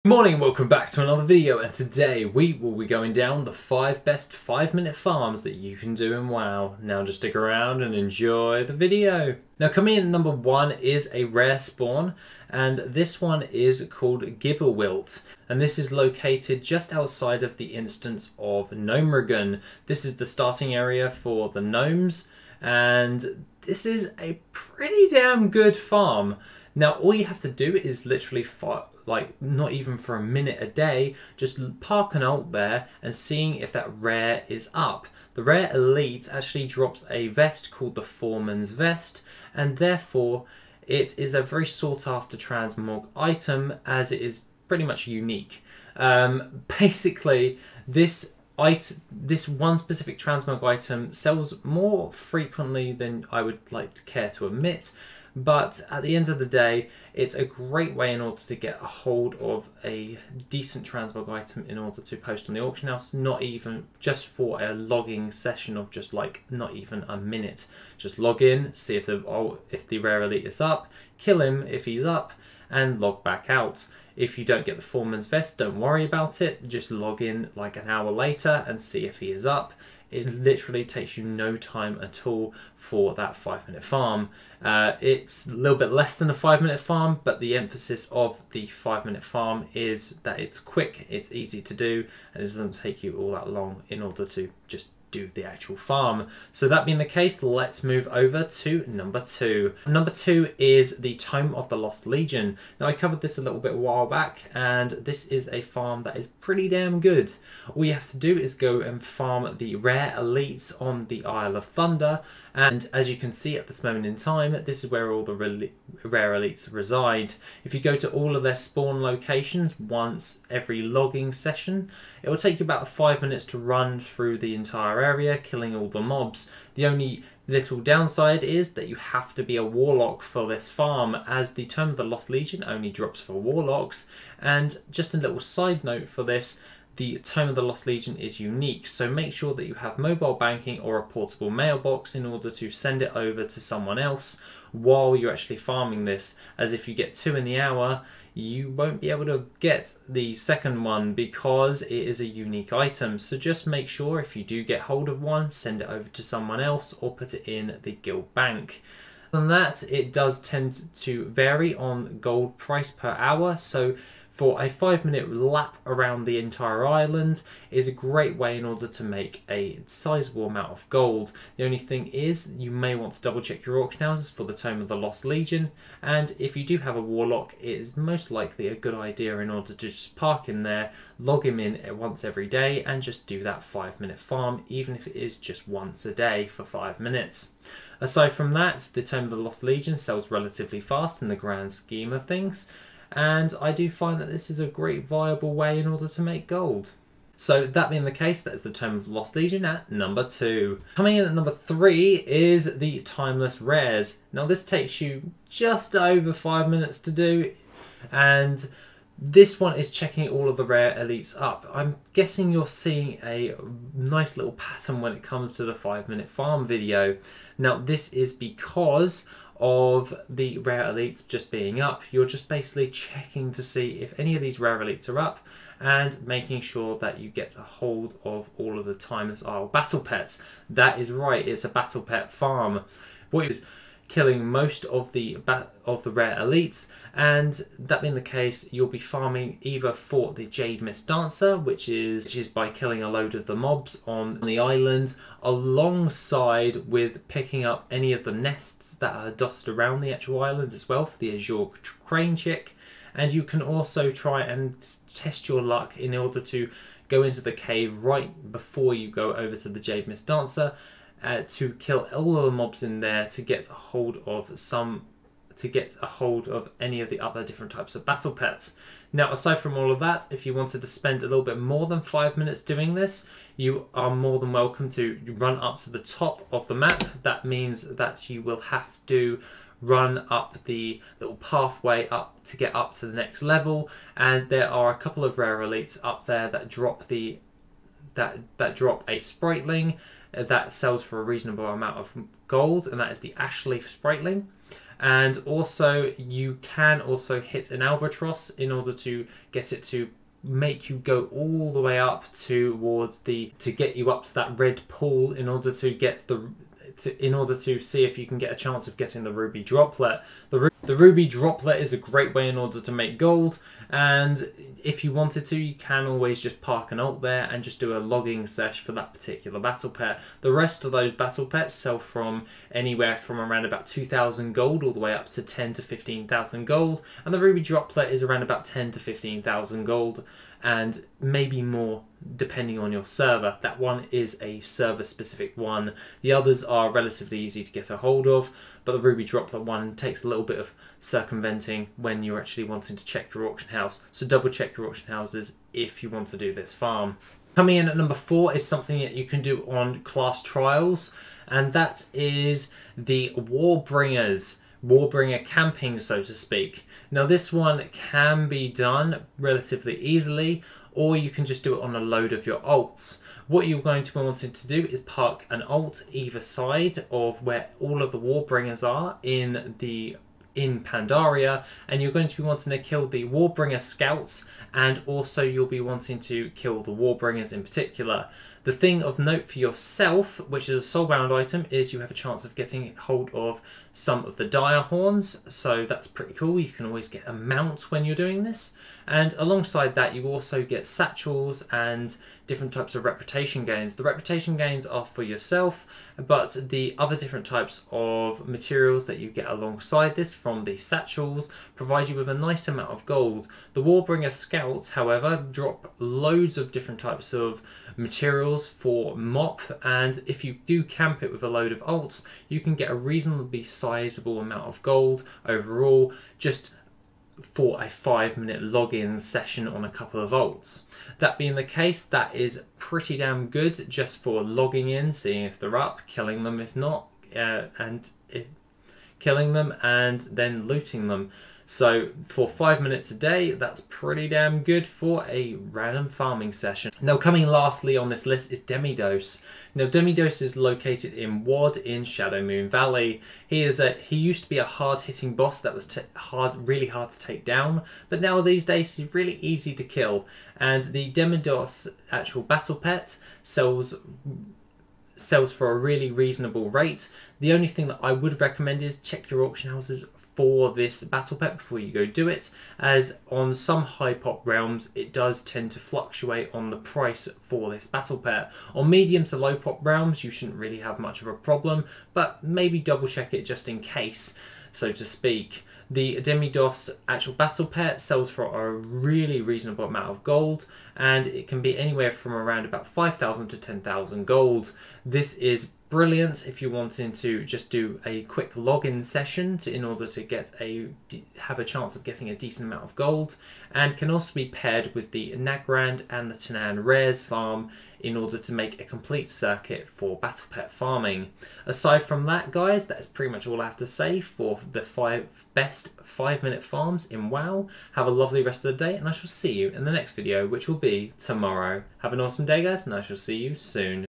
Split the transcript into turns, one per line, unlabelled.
Good morning and welcome back to another video, and today we will be going down the 5 best 5-minute farms that you can do in WoW. Now just stick around and enjoy the video. Now coming in at number 1 is a rare spawn, and this one is called Gibberwilt, and this is located just outside of the instance of Gnomeregan. This is the starting area for the gnomes, and this is a pretty damn good farm. Now all you have to do is literally not even for a minute a day, just park an ult there and seeing if that rare is up. The rare elite actually drops a vest called the FOREMANS vest, and therefore it is a very sought after transmog item as it is pretty much unique. Basically this one specific transmog item sells more frequently than I would like to care to admit, but at the end of the day, it's a great way in order to get a hold of a decent transmog item in order to post on the auction house, not even just for a logging session of just like not even a minute. Just log in, see if the rare elite is up, kill him if he's up, and log back out. If you don't get the FOREMANS vest, don't worry about it. Just log in like an hour later and see if he is up. It literally takes you no time at all for that 5-minute farm. It's a little bit less than a 5-minute farm, but the emphasis of the 5-minute farm is that it's quick, it's easy to do, and it doesn't take you all that long in order to just do the actual farm. So that being the case, let's move over to number 2. Number 2 is the Tome of the Lost Legion. Now I covered this a little bit a while back, and this is a farm that is pretty damn good. All you have to do is go and farm the rare elites on the Isle of Thunder, and as you can see at this moment in time, this is where all the rare elites reside. If you go to all of their spawn locations once every logging session, it will take you about 5 minutes to run through the entire area, killing all the mobs. The only little downside is that you have to be a warlock for this farm, as the Tome of the Lost Legion only drops for warlocks. And just a little side note for this, the Tome of the Lost Legion is unique, so make sure that you have mobile banking or a portable mailbox in order to send it over to someone else while you're actually farming this, as if you get 2 in the hour, you won't be able to get the second one because it is a unique item. So just make sure if you do get hold of one, send it over to someone else or put it in the guild bank. Other than that, it does tend to vary on gold price per hour, so for a 5-minute lap around the entire island is a great way in order to make a sizable amount of gold. The only thing is you may want to double check your auction houses for the Tome of the Lost Legion, and if you do have a warlock, it is most likely a good idea in order to just park him there, log him in once every day, and just do that 5-minute farm, even if it is just once a day for 5 minutes. Aside from that, the Tome of the Lost Legion sells relatively fast in the grand scheme of things, and I do find that this is a great viable way in order to make gold. So that being the case, that is the Tome of the Lost Legion at number 2. Coming in at number 3 is the Timeless Rares. Now this takes you just over 5 minutes to do, and this one is checking all of the rare elites up. I'm guessing you're seeing a nice little pattern when it comes to the 5-minute farm video. Now this is because of the rare elites just being up. You're just basically checking to see if any of these rare elites are up and making sure that you get a hold of all of the Timeless Isle battle pets. That is right, it's a battle pet farm. What is killing most of the rare elites, and that being the case, you'll be farming either for the Jade Mist Dancer, which is by killing a load of the mobs on the island, alongside with picking up any of the nests that are dotted around the actual island as well for the Azure Crane Chick. And you can also try and test your luck in order to go into the cave right before you go over to the Jade Mist Dancer, to kill all of the mobs in there to get a hold of any of the other different types of battle pets. Now aside from all of that, if you wanted to spend a little bit more than 5 minutes doing this, you are more than welcome to run up to the top of the map. That means that you will have to run up the little pathway up to get up to the next level, and there are a couple of rare elites up there that drop a spriteling that sells for a reasonable amount of gold, and that is the Ashleaf spriteling. And also you can also hit an albatross in order to get it to make you go all the way up towards to get you up to that red pool in order to get in order to see if you can get a chance of getting the ruby droplet. The ruby droplet is a great way in order to make gold, and if you wanted to, you can always just park an ult there and just do a logging sesh for that particular battle pet. The rest of those battle pets sell from anywhere from around about 2,000 gold all the way up to 10 to 15,000 gold, and the ruby droplet is around about 10 to 15,000 gold, and maybe more depending on your server. That one is a server specific one. The others are relatively easy to get a hold of, but the ruby droplet one takes a little bit of circumventing when you're actually wanting to check your auction house. So double check your auction houses if you want to do this farm. Coming in at number 4 is something that you can do on class trials, and that is the Warbringer camping, so to speak. Now this one can be done relatively easily, or you can just do it on a load of your ults. What you're going to be wanting to do is park an ult either side of where all of the Warbringers are in Pandaria, and you're going to be wanting to kill the Warbringer scouts, and also you'll be wanting to kill the Warbringers in particular. The thing of note for yourself, which is a soulbound item, is you have a chance of getting hold of some of the dire horns, so that's pretty cool. You can always get a mount when you're doing this, and alongside that you also get satchels and different types of reputation gains. The reputation gains are for yourself, but the other different types of materials that you get alongside this from the satchels provide you with a nice amount of gold. The Warbringer scouts, however, drop loads of different types of materials for mop, and if you do camp it with a load of ults, you can get a reasonably sizable amount of gold overall just for a 5-minute login session on a couple of ults. That being the case, that is pretty damn good just for logging in, seeing if they're up, killing them if not, killing them and then looting them. So for 5 minutes a day, that's pretty damn good for a random farming session. Now coming lastly on this list is Demidos. Now Demidos is located in WoD in Shadow Moon Valley. He used to be a hard-hitting boss that was really hard to take down, but now these days he's really easy to kill. And the Demidos actual battle pet sells for a really reasonable rate. The only thing that I would recommend is check your auction houses for this battle pet before you go do it, as on some high pop realms it does tend to fluctuate on the price for this battle pet. On medium to low pop realms you shouldn't really have much of a problem, but maybe double check it just in case, so to speak. The Demidos actual battle pet sells for a really reasonable amount of gold, and it can be anywhere from around about 5,000 to 10,000 gold. This is brilliant if you're wanting to just do a quick login session in order to have a chance of getting a decent amount of gold, and can also be paired with the Nagrand and the Tanan Rares farm in order to make a complete circuit for battle pet farming. Aside from that, guys, that's pretty much all I have to say for the 5 best 5-minute farms in WoW. Have a lovely rest of the day, and I shall see you in the next video, which will be tomorrow. Have an awesome day, guys, and I shall see you soon.